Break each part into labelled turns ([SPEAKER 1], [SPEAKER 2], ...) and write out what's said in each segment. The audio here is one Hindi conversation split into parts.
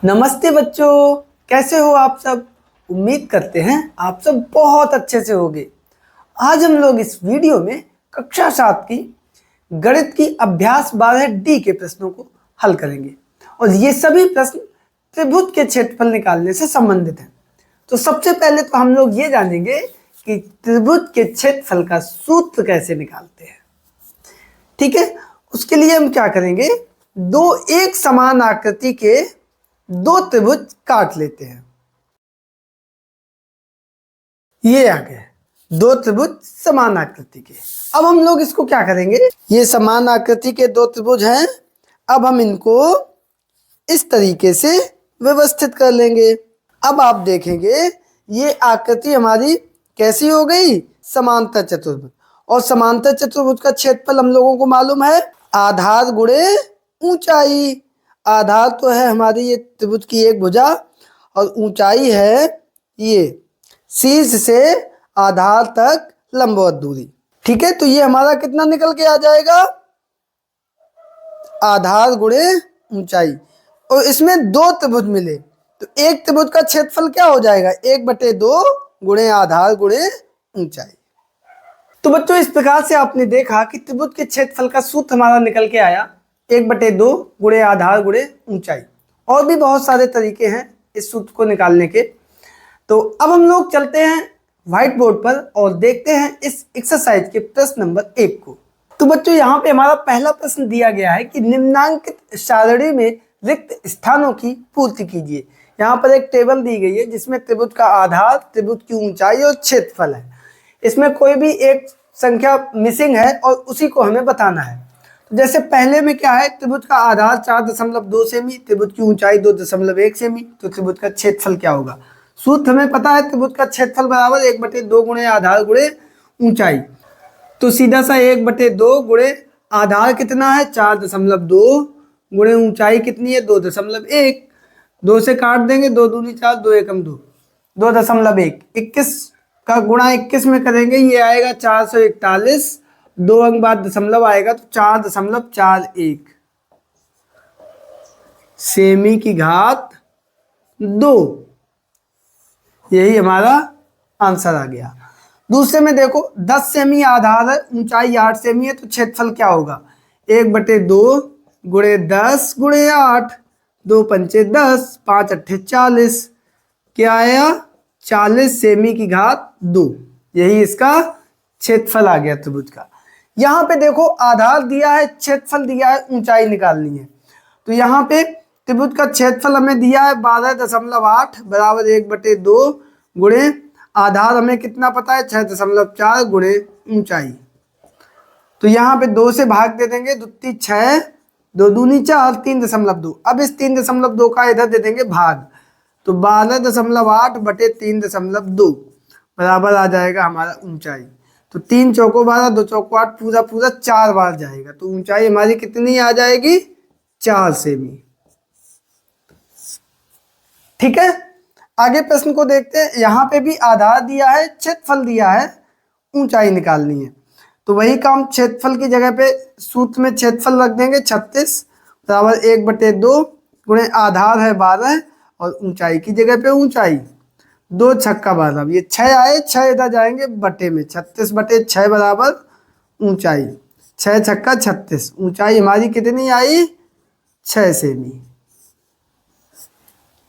[SPEAKER 1] नमस्ते बच्चों, कैसे हो आप सब। उम्मीद करते हैं आप सब बहुत अच्छे से होंगे। आज हम लोग इस वीडियो में कक्षा 7 की गणित की अभ्यास 12 डी के प्रश्नों को हल करेंगे और ये सभी प्रश्न त्रिभुज के क्षेत्रफल निकालने से संबंधित हैं। तो सबसे पहले तो हम लोग ये जानेंगे कि त्रिभुज के क्षेत्रफल का सूत्र कैसे निकालते हैं। ठीक है, उसके लिए हम क्या करेंगे, दो एक समान आकृति के दो त्रिभुज काट लेते हैं। ये आ गए दो त्रिभुज समान आकृति के। अब हम लोग इसको क्या करेंगे, ये समान आकृति के दो त्रिभुज हैं, अब हम इनको इस तरीके से व्यवस्थित कर लेंगे। अब आप देखेंगे ये आकृति हमारी कैसी हो गई, समांतर चतुर्भुज। और समांतर चतुर्भुज का क्षेत्रफल हम लोगों को मालूम है, आधार गुणे ऊंचाई। आधार तो है हमारी ये त्रिभुज की एक भुजा और ऊंचाई है ये शीर्ष से आधार तक लंबवत दूरी। ठीक है, तो ये हमारा कितना निकल के आ जाएगा, आधार गुणे ऊंचाई। और इसमें दो त्रिभुज मिले तो एक त्रिभुज का क्षेत्रफल क्या हो जाएगा, 1/2 गुणे आधार गुणे ऊंचाई। तो बच्चों इस प्रकार से आपने देखा कि त्रिभुज के क्षेत्रफल का सूत्र हमारा निकल के आया 1/2 गुणे आधार गुणे ऊंचाई। और भी बहुत सारे तरीके हैं इस सूत्र को निकालने के। तो अब हम लोग चलते हैं व्हाइट बोर्ड पर और देखते हैं इस एक्सरसाइज के प्रश्न नंबर 1 को। तो बच्चों यहाँ पे हमारा पहला प्रश्न दिया गया है कि निम्नांकित सारणी में रिक्त स्थानों की पूर्ति कीजिए। यहाँ पर एक टेबल दी गई है जिसमें त्रिभुज का आधार, त्रिभुज की ऊंचाई और क्षेत्रफल है। इसमें कोई भी एक संख्या मिसिंग है और उसी को हमें बताना है। तो जैसे पहले में क्या है, त्रिभुज का आधार 4.2 सेमी, त्रिभुज की ऊंचाई 2.1 सेमी, तो त्रिभुज का क्षेत्रफल क्या होगा। सूत्र हमें पता है, त्रिभुज का क्षेत्रफल बराबर 1/2 गुणे आधार गुणे ऊंचाई। तो सीधा सा 1/2 गुणे आधार कितना है 4.2 गुणे ऊंचाई कितनी है 2.1। 2 से काट देंगे, 2 दूनी 4, 2 एकम 2, 2.1। 21 का गुणा 21 में करेंगे, ये आएगा 441। 2 अंक बाद दशमलव आएगा तो 4.41 सेमी की घात 2। यही हमारा आंसर आ गया। दूसरे में देखो 10 सेमी आधार है, ऊंचाई 8 सेमी है, तो क्षेत्रफल क्या होगा 1/2 गुणे 10 गुणे 8, 2 पंचे 10, 5 अट्ठे 40, क्या आया 40 सेमी की घात 2। यही इसका क्षेत्रफल आ गया त्रिभुज का। यहाँ पे देखो आधार दिया है, क्षेत्रफल दिया है, ऊंचाई निकालनी है। तो यहाँ पे त्रिभुज का क्षेत्रफल हमें दिया है 12.8 बराबर 1/2 गुणे आधार हमें कितना पता है 6.4 गुणे ऊंचाई। तो यहाँ पे 2 से भाग दे देंगे, 2 × 6, 2 दूनी 4, 3.2। अब इस 3.2 का इधर दे देंगे भाग, तो 12.8 बटे 3.2 बराबर आ जाएगा हमारा ऊंचाई। तो 3 चौको 12, 2 चौको 8, पूरा पूरा 4 बार जाएगा, तो ऊंचाई हमारी कितनी आ जाएगी 4 सेमी। ठीक है, आगे प्रश्न को देखते हैं। यहाँ पे भी आधार दिया है, क्षेत्रफल दिया है, ऊंचाई निकालनी है। तो वही काम, क्षेत्रफल की जगह पे सूत्र में क्षेत्रफल रख देंगे 36 बराबर 1/2 गुणे आधार है 12 और ऊंचाई की जगह पे ऊंचाई 2 छक्का 12, ये 6 आए, 6 इधर जाएंगे बटे में, 36/6 बराबर ऊंचाई, 6 छक्का 36, ऊंचाई हमारी कितनी आई 6 सेमी।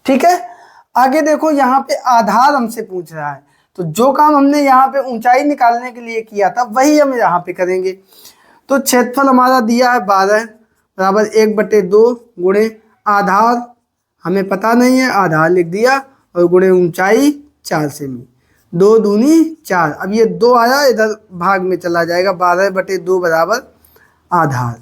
[SPEAKER 1] ठीक है, आगे देखो यहाँ पे आधार हमसे पूछ रहा है, तो जो काम हमने यहाँ पे ऊंचाई निकालने के लिए किया था वही हम यहाँ पे करेंगे। तो क्षेत्रफल हमारा दिया है 12 बराबर 1/2 गुणे आधार हमें पता नहीं है, आधार लिख दिया, और गुणे ऊंचाई 4 सेमी, 2 दूनी 4। अब ये 2 आया इधर भाग में चला जाएगा, 12/2 बराबर आधार,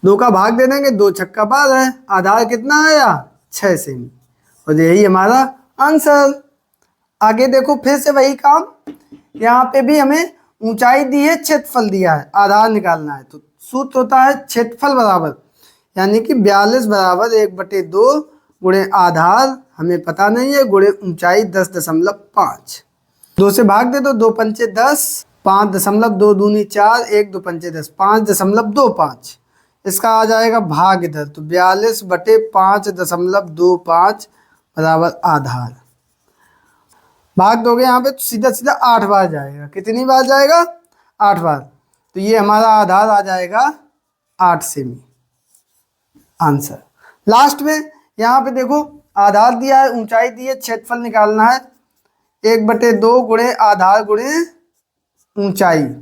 [SPEAKER 1] 2 का भाग दे देंगे, 2 छक्का 12, आधार कितना आया 6 सेमी, और यही हमारा आंसर। आगे देखो फिर से वही काम, यहाँ पे भी हमें ऊंचाई दी है, क्षेत्रफल दिया है, आधार निकालना है। तो सूत्र होता है क्षेत्रफल बराबर, यानी कि 42 बराबर 1/2 गुणे आधार हमें पता नहीं है गुणे ऊंचाई 10.5। 2 से भाग दे दो, 2 पंचे 10, 5.2 दूनी 4, 1 2 पंचे 10, 5.25, इसका आ जाएगा भाग इधर, तो 42/5.25 बराबर आधार। भाग दोगे यहाँ पे तो सीधा सीधा 8 बार जाएगा। कितनी बार जाएगा? 8 बार। तो ये हमारा आधार आ जाएगा 8 सेमी। आंसर। लास्ट में यहाँ पे देखो आधार दिया है, ऊंचाई दी है, क्षेत्रफल निकालना है। 1/2 गुणे आधार गुणे ऊंचाई।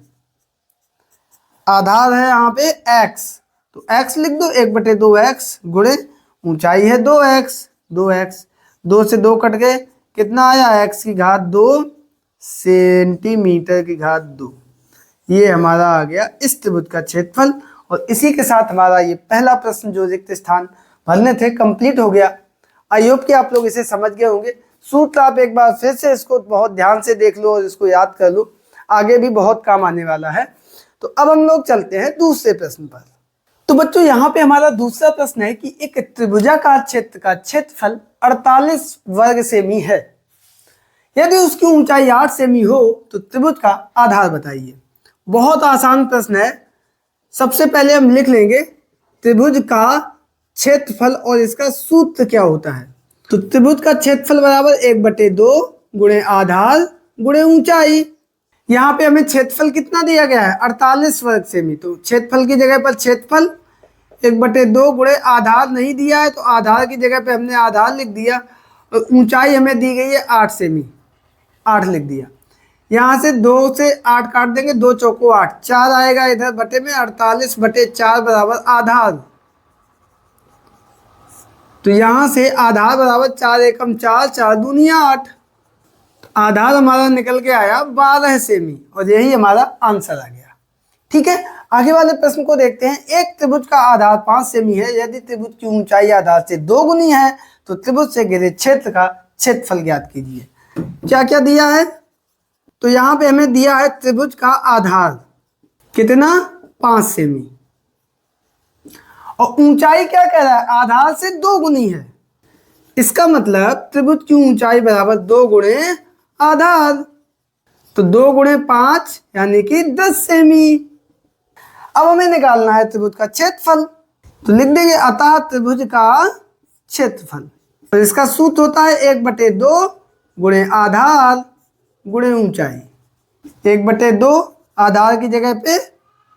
[SPEAKER 1] आधार है यहाँ पे x, तो x लिख दो, 1/2 x गुणे ऊंचाई है 2x। 2x 2 से 2 कट गए, कितना आया? x की घात 2 सेंटीमीटर की घात 2। ये हमारा आ गया इस त्रिभुज का क्षेत्रफल। और इसी के साथ हमारा ये पहला प्रश्न जो रिक्त स्थान भरने थे कंप्लीट हो गया। आई होप कि आप लोग इसे समझ गए होंगे। सूत्र आप एक बार फिर से इसको बहुत ध्यान से देख लो और इसको याद कर लो, आगे भी बहुत काम आने वाला है। तो अब हम लोग चलते हैं दूसरे प्रश्न पर। तो बच्चों यहाँ पे हमारा दूसरा प्रश्न है कि एक त्रिभुजाकार क्षेत्र का क्षेत्रफल 48 वर्ग सेमी है। यदि उसकी ऊंचाई 8 सेमी हो तो त्रिभुज का आधार बताइए। बहुत आसान प्रश्न है। सबसे पहले हम लिख लेंगे त्रिभुज का क्षेत्रफल और इसका सूत्र क्या होता है। तो त्रिभुज का क्षेत्रफल बराबर 1/2 गुणे आधार गुणे ऊंचाई। यहाँ पे हमें क्षेत्रफल कितना दिया गया है? 48 वर्ग सेमी। तो क्षेत्रफल की जगह पर क्षेत्रफल, 1/2 गुणे आधार नहीं दिया है तो आधार की जगह पे हमने आधार लिख दिया। और ऊंचाई हमें दी गई है 8 सेमी, 8 लिख दिया। यहाँ से 2 से 8 काट देंगे, 2 चौको 8, 4 आएगा इधर बटे में, 48/4 बराबर आधार। तो यहाँ से आधार बराबर 4 एकम 4, 4 दूनी 8। आधार हमारा निकल के आया 12 सेमी और यही हमारा आंसर आ गया। ठीक है, आगे वाले प्रश्न को देखते हैं। एक त्रिभुज का आधार 5 सेमी है। यदि त्रिभुज की ऊंचाई आधार से 2 गुनी है तो त्रिभुज से घिरे क्षेत्र का क्षेत्रफल ज्ञात कीजिए। क्या क्या दिया है? तो यहाँ पे हमें दिया है त्रिभुज का आधार कितना? 5 सेमी। और ऊंचाई क्या कह रहा है? आधार से 2 गुनी है। इसका मतलब त्रिभुज की ऊंचाई बराबर 2 गुणे आधार। तो 2 गुणे 5 यानी कि 10 सेमी। अब हमें निकालना है त्रिभुज का क्षेत्रफल। तो लिख देंगे अतः त्रिभुज का क्षेत्रफल। तो इसका सूत्र होता है 1/2 गुणे आधार गुणे ऊंचाई। 1/2 आधार की जगह पे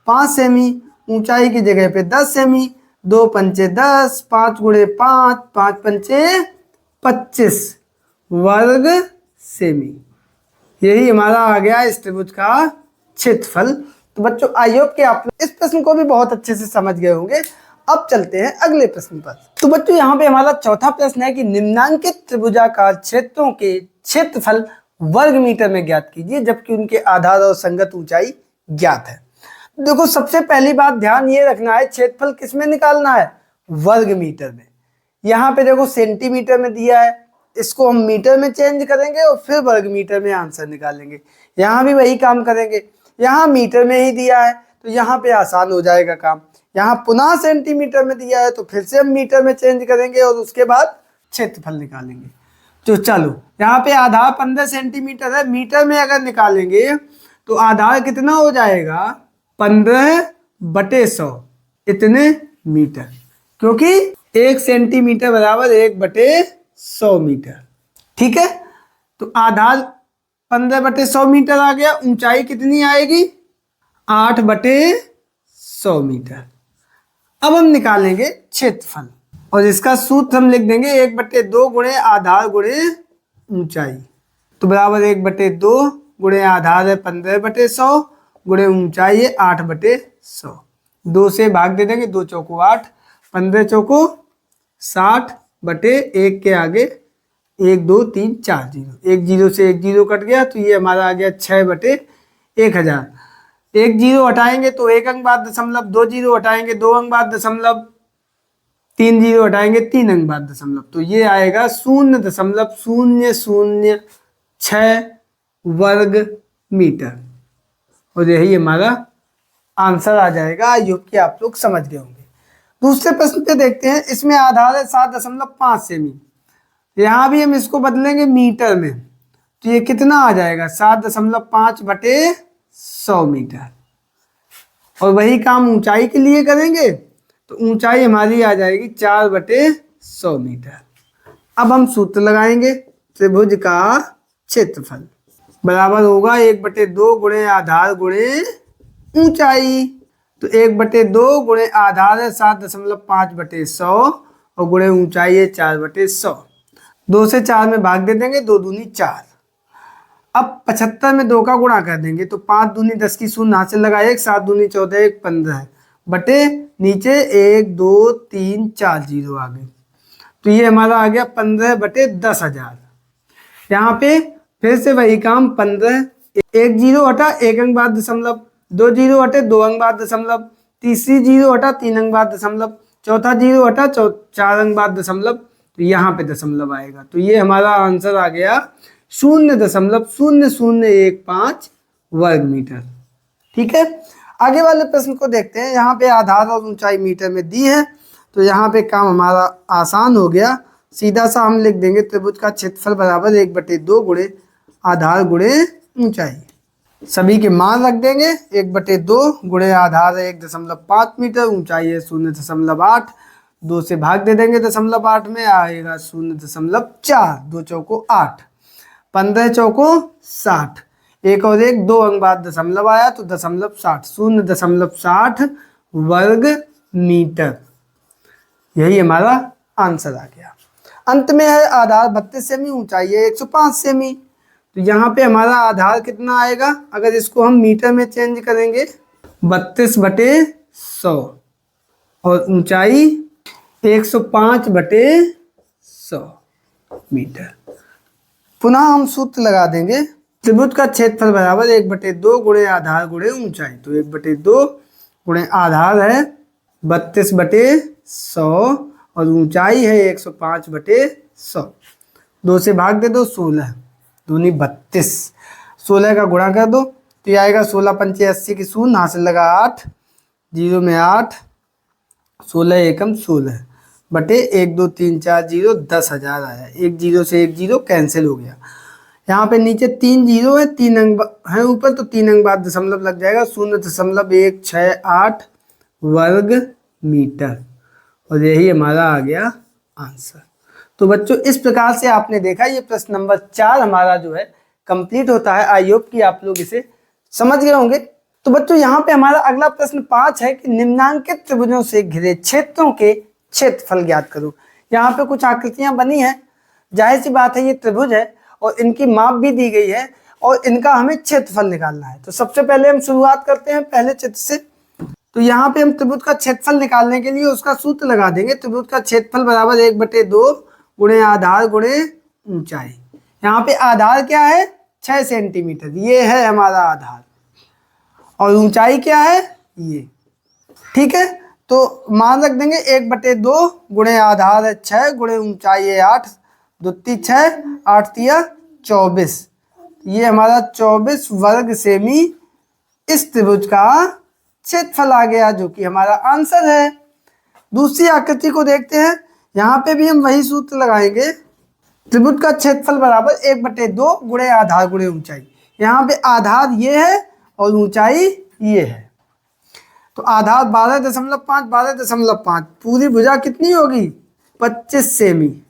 [SPEAKER 1] 5 सेमी, ऊंचाई की जगह पे 10 सेमी। 2 पंचे 10, 5 गुणे 5, 5 पंचे 25 वर्ग सेमी। यही हमारा आ गया इस त्रिभुज का क्षेत्रफल। तो बच्चों आई होप कि आप इस प्रश्न को भी बहुत अच्छे से समझ गए होंगे। अब चलते हैं अगले प्रश्न पर। तो बच्चों यहाँ पे हमारा चौथा प्रश्न है कि निम्नांकित त्रिभुजाकार क्षेत्रों के क्षेत्रफल वर्ग मीटर में ज्ञात कीजिए जबकि उनके आधार और संगत ऊंचाई ज्ञात है। देखो सबसे पहली बात ध्यान ये रखना है, क्षेत्रफल किस में निकालना है? वर्ग मीटर में। यहाँ पे देखो सेंटीमीटर में दिया है, इसको हम मीटर में चेंज करेंगे और फिर वर्ग मीटर में आंसर निकालेंगे। यहाँ भी वही काम करेंगे। यहाँ मीटर में ही दिया है तो यहाँ पे आसान हो जाएगा काम। यहाँ पुनः सेंटीमीटर में दिया है तो फिर से हम मीटर में चेंज करेंगे और उसके बाद क्षेत्रफल निकालेंगे। तो चलो यहाँ पे आधार 15 सेंटीमीटर है, मीटर में अगर निकालेंगे तो आधार कितना हो जाएगा? 15/100 इतने मीटर, क्योंकि 1 सेंटीमीटर बराबर 1/100 मीटर। ठीक है, तो आधार 15/100 मीटर आ गया। ऊंचाई कितनी आएगी? 8/100 मीटर। अब हम निकालेंगे क्षेत्रफल और इसका सूत्र हम लिख देंगे 1/2 गुणे आधार गुणे ऊंचाई। तो बराबर 1/2 गुणे आधार है 15/100 गुणे ऊंचाई है 8/100। 2 से भाग दे देंगे, 2 चौको 8, 15 चौको 60 बटे 1 के आगे 1 2 3 4 जीरो, 1 जीरो से 1 जीरो कट गया तो ये हमारा आ गया 6/1000। 1 जीरो हटाएंगे तो 1 अंक बाद दशमलव, 2 जीरो हटाएंगे 2 अंक बाद दशमलव, 3 जीरो हटाएंगे 3 अंक बाद दशमलव, तो ये आएगा 0.006 वर्ग मीटर। और यही हमारा आंसर आ जाएगा। आई होप कि आप लोग समझ गए होंगे। दूसरे प्रश्न पे देखते हैं। इसमें आधार है 7.5 सेमी। यहाँ भी हम इसको बदलेंगे मीटर में तो ये कितना आ जाएगा? 7.5/100 मीटर। और वही काम ऊंचाई के लिए करेंगे तो ऊंचाई हमारी आ जाएगी 4/100 मीटर। अब हम सूत्र लगाएंगे। त्रिभुज का क्षेत्रफल बराबर होगा 1/2 गुणे आधार गुणे ऊंचाई। तो 1/2 गुणे आधार है 7.5/100 और गुणे ऊंचाई है 4/100। 2 से 4 में भाग दे देंगे, 2 दूनी 4। अब 75 में 2 का गुणा कर देंगे तो 5 दूनी 10 की शून्य हाथ से लगा 1, 7 दूनी 14, 1 15 बटे नीचे 1 2 3 4 जीरो आ गए। तो ये हमारा आ गया 15/10,000। यहाँ पे फिर से वही काम 15, 1 जीरो हटा 1 अंक बाद दशमलव, 2 जीरो हटे 2 अंक बाद दशमलव, तीसरी जीरो हटा 3 अंक बाद दशमलव, चौथा जीरो हटा 4 अंक बाद दशमलव, तो यहाँ पे दशमलव आएगा। तो ये हमारा आंसर आ गया 0.0015 वर्ग मीटर। ठीक है, आगे वाले प्रश्न को देखते हैं। यहाँ पे आधार और ऊंचाई मीटर में दी है, तो यहाँ पे काम हमारा आसान हो गया। सीधा सा हम लिख देंगे त्रिभुज का क्षेत्रफल बराबर 1/2 गुणे आधार गुणे ऊंचाई। सभी के मान रख देंगे। 1/2 गुणे आधार है 1.5 मीटर, ऊंचाई है 0.8, 2 से भाग दे देंगे 0.8 में आएगा 0.4, 2 चौको 8, 15 चौको 60, 1 और 1 2 अंक बाद दशमलव आया तो 0.60, 0.60 वर्ग मीटर। यही हमारा आंसर आ गया। अंत में है आधार 32 सेमी, ऊंचाई है 105 सेमी। तो यहाँ पे हमारा आधार कितना आएगा, अगर इसको हम मीटर में चेंज करेंगे 32/100 और ऊंचाई 105/100 मीटर। पुनः हम सूत्र लगा देंगे। त्रिभुज का क्षेत्रफल बराबर 1/2 गुणे आधार गुणे ऊंचाई। तो 1/2 गुणे आधार है 32/100 और ऊंचाई है 105/100। 2 से भाग दे दो 16, दूनी 32, 16 का गुणा कर दो तो ये आएगा 16 पंचे 80 की शून्य हाथ से लगा 8, जीरो में 8, 16 एकम 16 बटे 1 2 3 4 जीरो 10,000 आया। एक जीरो से एक जीरो कैंसिल हो गया। यहाँ पे नीचे 3 जीरो है, 3 अंक है ऊपर, तो 3 अंक बाद दशमलव लग जाएगा 0.168 वर्ग मीटर। और यही हमारा आ गया आंसर। तो बच्चों इस प्रकार से आपने देखा ये प्रश्न नंबर 4 हमारा जो है कंप्लीट होता है। आई होप कि आप लोग इसे समझ गए होंगे। तो बच्चों यहाँ पे हमारा अगला प्रश्न 5 है कि निम्नांकित त्रिभुजों से घिरे क्षेत्रों के क्षेत्रफल ज्ञात करो। यहाँ पे कुछ आकृतियां बनी है, जाहिर सी बात है ये त्रिभुज है और इनकी माप भी दी गई है और इनका हमें क्षेत्रफल निकालना है। तो सबसे पहले हम शुरुआत करते हैं पहले चित्र से। तो यहाँ पे हम त्रिभुज का क्षेत्रफल निकालने के लिए उसका सूत्र लगा देंगे। त्रिभुज का क्षेत्रफल बराबर 1/2 गुणे आधार गुणे ऊंचाई। यहाँ पे आधार क्या है 6 सेंटीमीटर, ये है हमारा आधार, और ऊंचाई क्या है ये। ठीक है, तो मान रख देंगे 1/2 गुणे आधार है 6 गुणे ऊंचाई है 8, 2 3 6, 8 3 24। ये हमारा 24 वर्ग सेमी इस त्रिभुज का क्षेत्रफल आ गया, जो कि हमारा आंसर है। दूसरी आकृति को देखते हैं। यहाँ पे भी हम वही सूत्र लगाएंगे। त्रिभुज का क्षेत्रफल बराबर 1/2 गुणे आधार गुणे ऊंचाई। यहाँ पे आधार ये है और ऊंचाई ये है। तो आधार 12.5 12.5, पूरी भुजा कितनी होगी 25 सेमी,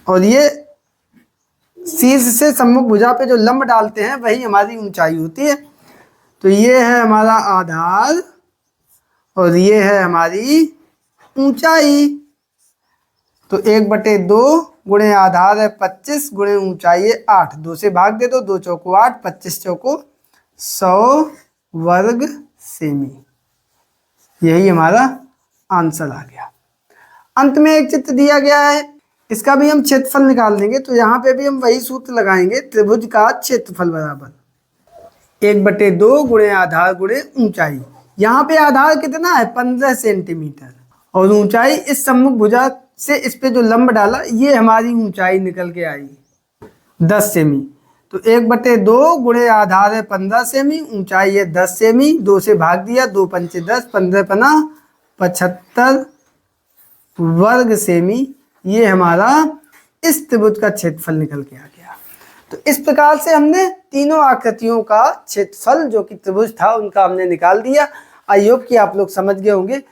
[SPEAKER 1] और ये शीर्ष से सम्मुख भुजा पे जो लंब डालते हैं वही हमारी ऊंचाई होती है। तो ये है हमारा आधार और ये है हमारी ऊंचाई। तो 1/2 गुणे आधार है 25 गुणे ऊंचाई है 8, 2 से भाग दे दो, 2 चौको 8, 25 चौको 100 वर्ग सेमी। यही हमारा आंसर आ गया। अंत में एक चित्र दिया गया है, इसका भी हम क्षेत्रफल निकाल देंगे। तो यहाँ पे भी हम वही सूत्र लगाएंगे। त्रिभुज का क्षेत्रफल बराबर 1/2 गुणे आधार गुणे ऊंचाई। यहाँ पे आधार कितना है 15 सेंटीमीटर और ऊंचाई इस सम्मुख भुजा से इस पे जो लंब डाला ये हमारी ऊंचाई निकल के आई 10 सेमी। तो 1/2 गुणे आधार है 15 सेमी, ऊंचाई है 10 सेमी, 2 से भाग दिया, 2 पंचे 10, 15 पना 75 वर्ग सेमी। ये हमारा इस त्रिभुज का क्षेत्रफल निकल के आ गया। तो इस प्रकार से हमने तीनों आकृतियों का क्षेत्रफल जो कि त्रिभुज था उनका हमने निकाल दिया। आई होप कि आप लोग समझ गए होंगे।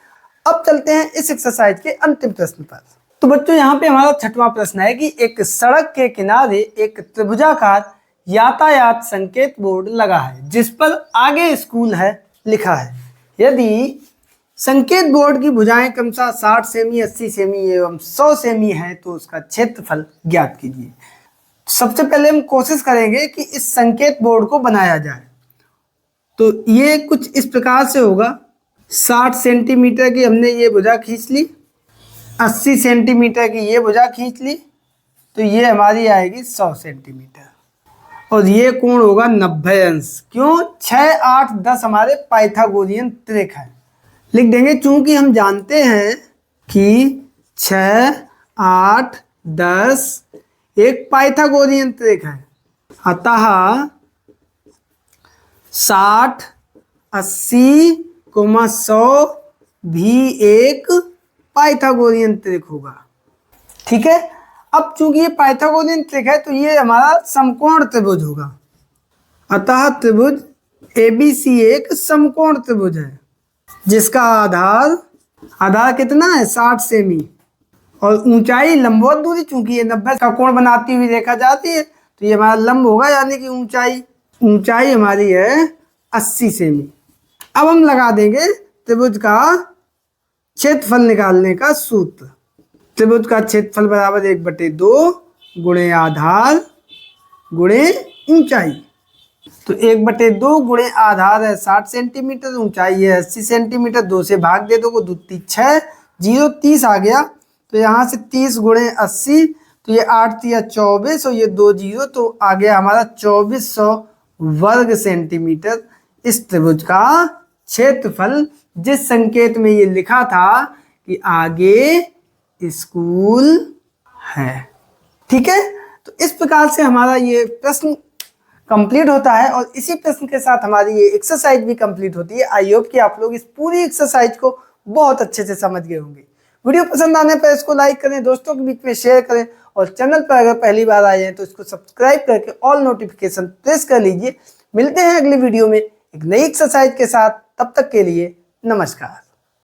[SPEAKER 1] अब चलते हैं इस एक्सरसाइज के अंतिम प्रश्न पर। तो बच्चों यहाँ पे हमारा 6वां प्रश्न है कि एक सड़क के किनारे एक त्रिभुजाकार यातायात संकेत बोर्ड लगा है जिस पर आगे स्कूल है लिखा है। यदि संकेत बोर्ड की भुजाएं क्रमशः 60 सेमी, 80 सेमी एवं 100 सेमी है तो उसका क्षेत्रफल ज्ञात कीजिए। सबसे पहले हम कोशिश करेंगे कि इस संकेत बोर्ड को बनाया जाए। तो ये कुछ इस प्रकार से होगा। 60 सेंटीमीटर की हमने ये भुजा खींच ली, 80 सेंटीमीटर की ये भुजा खींच ली, तो ये हमारी आएगी 100 सेंटीमीटर और ये कोण होगा 90 अंश। क्यों? 6, 8, 10 हमारे पाइथागोरियन त्रिक है। लिख देंगे चूंकि हम जानते हैं कि 6, 8, 10 एक पाइथागोरियन त्रिक है, अतः 60, 80, 100 भी एक पाइथागोरियन त्रिक होगा। ठीक है। अब चूंकि ये पाइथागोरियन त्रिक है तो ये हमारा समकोण त्रिभुज होगा, अतः त्रिभुज ABC एक समकोण त्रिभुज है जिसका आधार कितना है? 60 सेमी और ऊंचाई लंबवत दूरी, चूंकि ये 90 का कोण बनाती हुई रेखा जाती है तो ये हमारा लंब होगा, यानी कि ऊंचाई हमारी है 80 सेमी। अब हम लगा देंगे त्रिभुज का क्षेत्रफल निकालने का सूत्र। त्रिभुज का क्षेत्रफल बराबर 1/2 गुणे आधार गुणे ऊंचाई। तो 1/2 गुणे आधार है 60 सेंटीमीटर, ऊंचाई है 80 सेंटीमीटर। 2 से भाग दे दो, 2 3 6, 0 30 आ गया। तो यहाँ से 30 गुणे 80, तो ये 8 3 24 और ये 2 0, तो आ गया हमारा 2400 वर्ग सेंटीमीटर इस त्रिभुज का क्षेत्रफल, जिस संकेत में ये लिखा था कि आगे स्कूल है। ठीक है। तो इस प्रकार से हमारा ये प्रश्न कंप्लीट होता है और इसी प्रश्न के साथ हमारी ये एक्सरसाइज भी कंप्लीट होती है। आई होप कि आप लोग इस पूरी एक्सरसाइज को बहुत अच्छे से समझ गए होंगे। वीडियो पसंद आने पर इसको लाइक करें, दोस्तों के बीच में शेयर करें और चैनल पर अगर पहली बार आए हैं तो इसको सब्सक्राइब करके ऑल नोटिफिकेशन प्रेस कर लीजिए। मिलते हैं अगली वीडियो में एक नई एक्सरसाइज के साथ, तब तक के लिए नमस्कार।